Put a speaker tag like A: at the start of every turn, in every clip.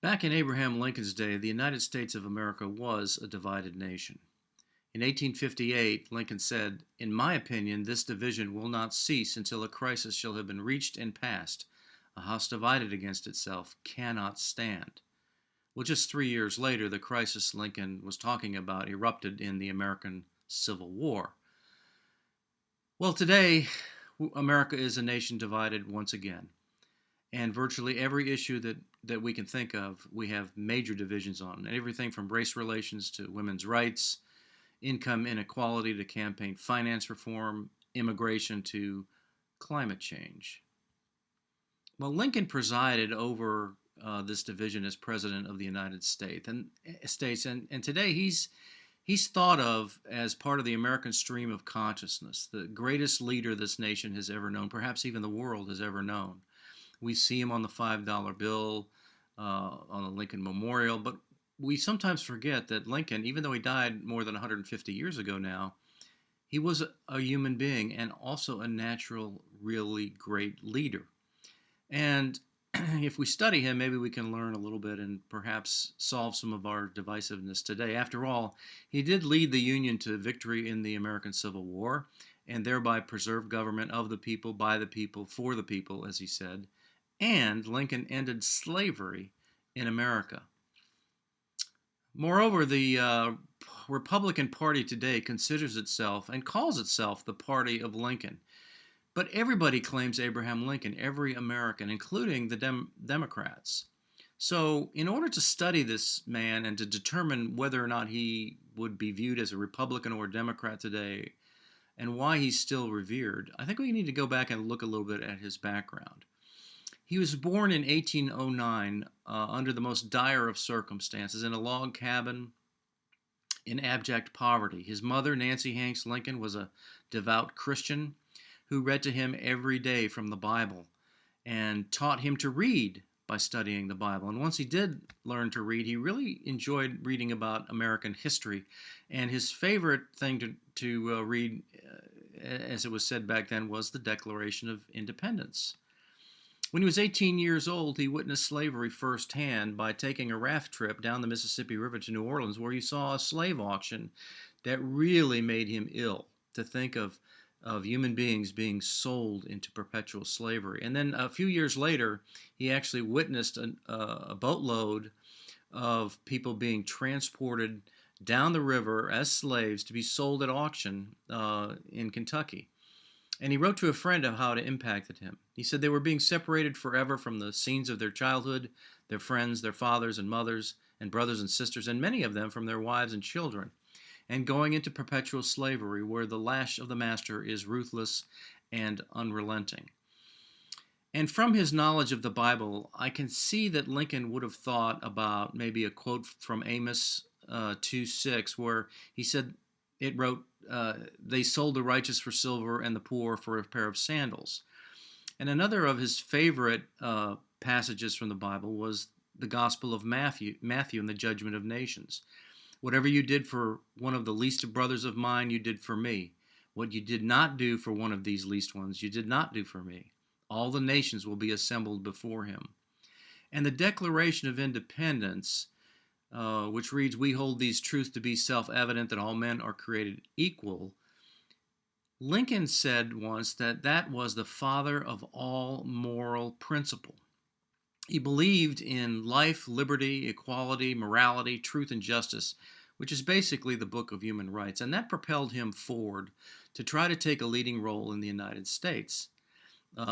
A: Back in Abraham Lincoln's day, the United States of America was a divided nation. In 1858, Lincoln said, "In my opinion, this division will not cease until a crisis shall have been reached and passed. A house divided against itself cannot stand." Well, just 3 years later, the crisis Lincoln was talking about erupted in the American Civil War. Well, today, America is a nation divided once again. And virtually every issue that we can think of, we have major divisions on. Everything from race relations to women's rights, income inequality to campaign finance reform, immigration to climate change. Well, Lincoln presided over this division as president of the United States, and today he's thought of as part of the American stream of consciousness, the greatest leader this nation has ever known, perhaps even the world has ever known. We see him on the $5 bill, on the Lincoln Memorial, but we sometimes forget that Lincoln, even though he died more than 150 years ago now, he was a human being and also a natural, really great leader. And if we study him, maybe we can learn a little bit and perhaps solve some of our divisiveness today. After all, he did lead the Union to victory in the American Civil War and thereby preserve government of the people, by the people, for the people, as he said. And Lincoln ended slavery in America. Moreover, the Republican Party today considers itself and calls itself the party of Lincoln. But everybody claims Abraham Lincoln, every American, including the Democrats. So, in order to study this man and to determine whether or not he would be viewed as a Republican or a Democrat today and why he's still revered, I think we need to go back and look a little bit at his background. He was born in 1809 under the most dire of circumstances in a log cabin in abject poverty. His mother, Nancy Hanks Lincoln, was a devout Christian who read to him every day from the Bible and taught him to read by studying the Bible. And once he did learn to read, he really enjoyed reading about American history. And his favorite thing to read, as it was said back then, was the Declaration of Independence. When he was 18 years old, he witnessed slavery firsthand by taking a raft trip down the Mississippi River to New Orleans, where he saw a slave auction that really made him ill to think of human beings being sold into perpetual slavery. And then a few years later, he actually witnessed a boatload of people being transported down the river as slaves to be sold at auction in Kentucky. And he wrote to a friend of how it impacted him. He said they were being separated forever from the scenes of their childhood, their friends, their fathers and mothers, and brothers and sisters, and many of them from their wives and children, and going into perpetual slavery where the lash of the master is ruthless and unrelenting. And from his knowledge of the Bible, I can see that Lincoln would have thought about maybe a quote from Amos 2:6, where he said, it wrote, they sold the righteous for silver and the poor for a pair of sandals. And another of his favorite passages from the Bible was the Gospel of Matthew and the Judgment of Nations. Whatever you did for one of the least of brothers of mine, you did for me. What you did not do for one of these least ones, you did not do for me. All the nations will be assembled before him. And the Declaration of Independence, which reads, we hold these truths to be self-evident that all men are created equal. Lincoln said once that that was the father of all moral principle. He believed in life, liberty, equality, morality, truth, and justice, which is basically the book of human rights. And that propelled him forward to try to take a leading role in the United States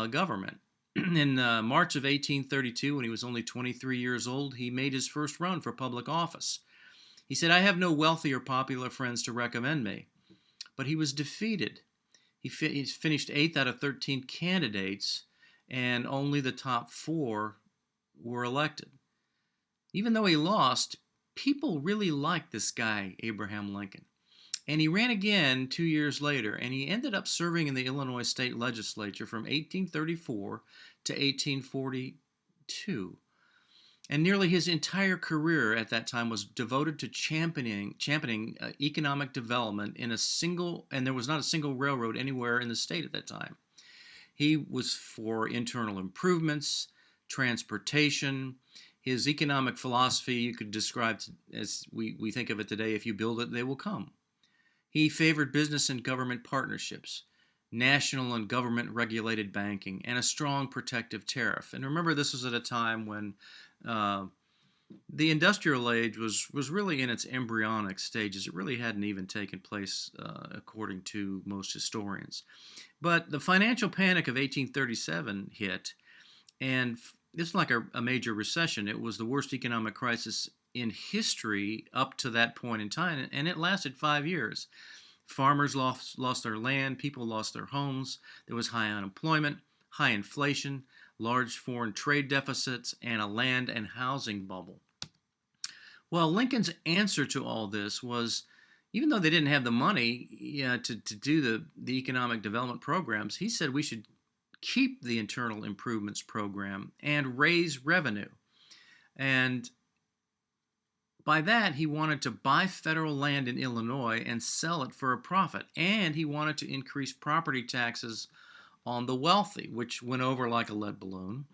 A: government. In March of 1832, when he was only 23 years old, he made his first run for public office. He said, I have no wealthy or popular friends to recommend me. But he was defeated. He finished 8th out of 13 candidates, and only the top 4 were elected. Even though he lost, people really liked this guy, Abraham Lincoln. And he ran again 2 years later, and he ended up serving in the Illinois state legislature from 1834 to 1842. And nearly his entire career at that time was devoted to championing economic development in a single, and there was not a single railroad anywhere in the state at that time. He was for internal improvements, transportation. His economic philosophy you could describe as we think of it today: if you build it, they will come. He favored business and government partnerships, national and government regulated banking, and a strong protective tariff. And remember, this was at a time when uh, the industrial age was really in its embryonic stages. It really hadn't even taken place, according to most historians. But the financial panic of 1837 hit, and it's like a major recession. It was the worst economic crisis in history up to that point in time, and it lasted 5 years. Farmers lost their land, people lost their homes, there was high unemployment, high inflation, large foreign trade deficits, and a land and housing bubble. Well, Lincoln's answer to all this was, even though they didn't have the money, to do the economic development programs, he said we should keep the internal improvements program and raise revenue. And by that, he wanted to buy federal land in Illinois and sell it for a profit. And he wanted to increase property taxes on the wealthy, which went over like a lead balloon.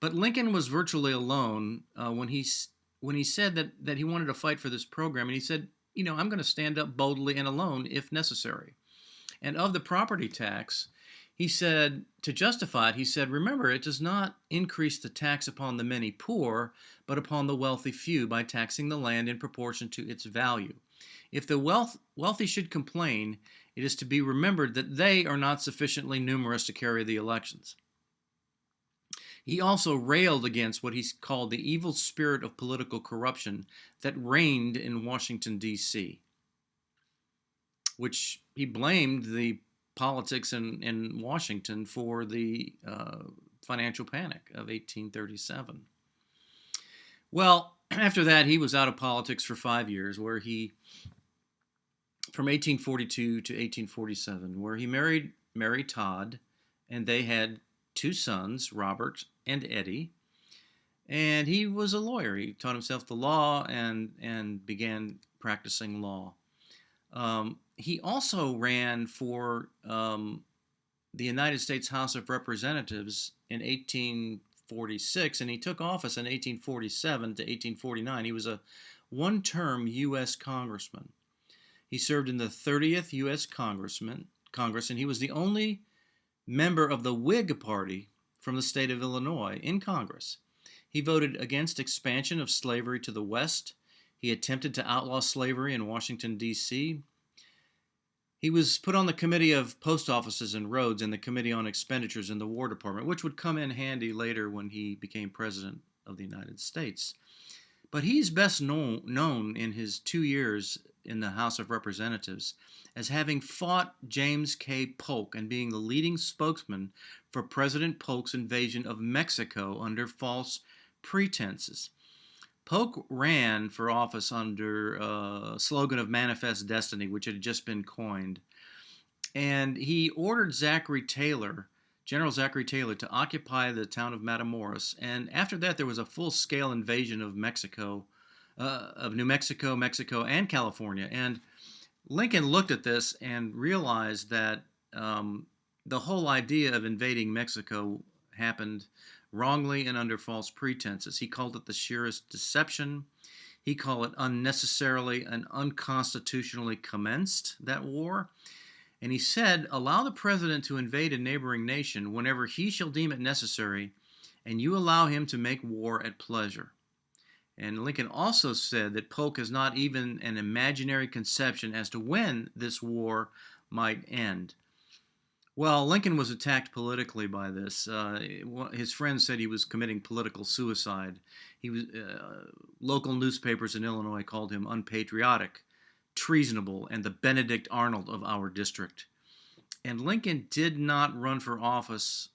A: But Lincoln was virtually alone when he said that he wanted to fight for this program. And he said, I'm going to stand up boldly and alone if necessary. And of the property tax, he said, to justify it, he said, remember, it does not increase the tax upon the many poor, but upon the wealthy few by taxing the land in proportion to its value. If the wealthy should complain, it is to be remembered that they are not sufficiently numerous to carry the elections. He also railed against what he called the evil spirit of political corruption that reigned in Washington, D.C., which he blamed the politics in Washington for the financial panic of 1837. Well, after that, he was out of politics for 5 years, where he, from 1842 to 1847, where he married Mary Todd, and they had 2 sons, Robert and Eddie. And he was a lawyer. He taught himself the law and began practicing law. He also ran for the United States House of Representatives in 1846, and he took office in 1847 to 1849. He was a one-term U.S. congressman. He served in the 30th U.S. Congress, and he was the only member of the Whig Party from the state of Illinois in Congress. He voted against expansion of slavery to the West. He attempted to outlaw slavery in Washington, D.C. He was put on the Committee of Post Offices and Roads and the Committee on Expenditures in the War Department, which would come in handy later when he became President of the United States. But he's best known in his 2 years in the House of Representatives as having fought James K. Polk and being the leading spokesman for President Polk's invasion of Mexico under false pretenses. Polk ran for office under a slogan of Manifest Destiny, which had just been coined. And he ordered General Zachary Taylor, to occupy the town of Matamoros. And after that, there was a full-scale invasion of Mexico, of New Mexico, Mexico, and California. And Lincoln looked at this and realized that the whole idea of invading Mexico happened wrongly and under false pretenses. He called it the sheerest deception. He called it unnecessarily and unconstitutionally commenced, that war. And he said, allow the president to invade a neighboring nation whenever he shall deem it necessary, and you allow him to make war at pleasure. And Lincoln also said that Polk has not even an imaginary conception as to when this war might end. Well, Lincoln was attacked politically by this. His friends said he was committing political suicide. Local newspapers in Illinois called him unpatriotic, treasonable, and the Benedict Arnold of our district. And Lincoln did not run for office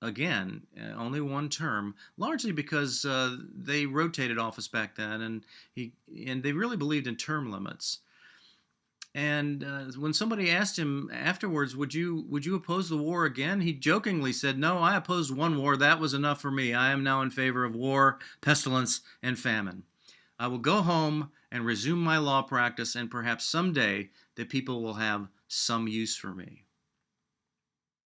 A: again, only one term, largely because they rotated office back then, and they really believed in term limits. And when somebody asked him afterwards, would you oppose the war again? He jokingly said, no, I opposed one war. That was enough for me. I am now in favor of war, pestilence, and famine. I will go home and resume my law practice, and perhaps someday the people will have some use for me.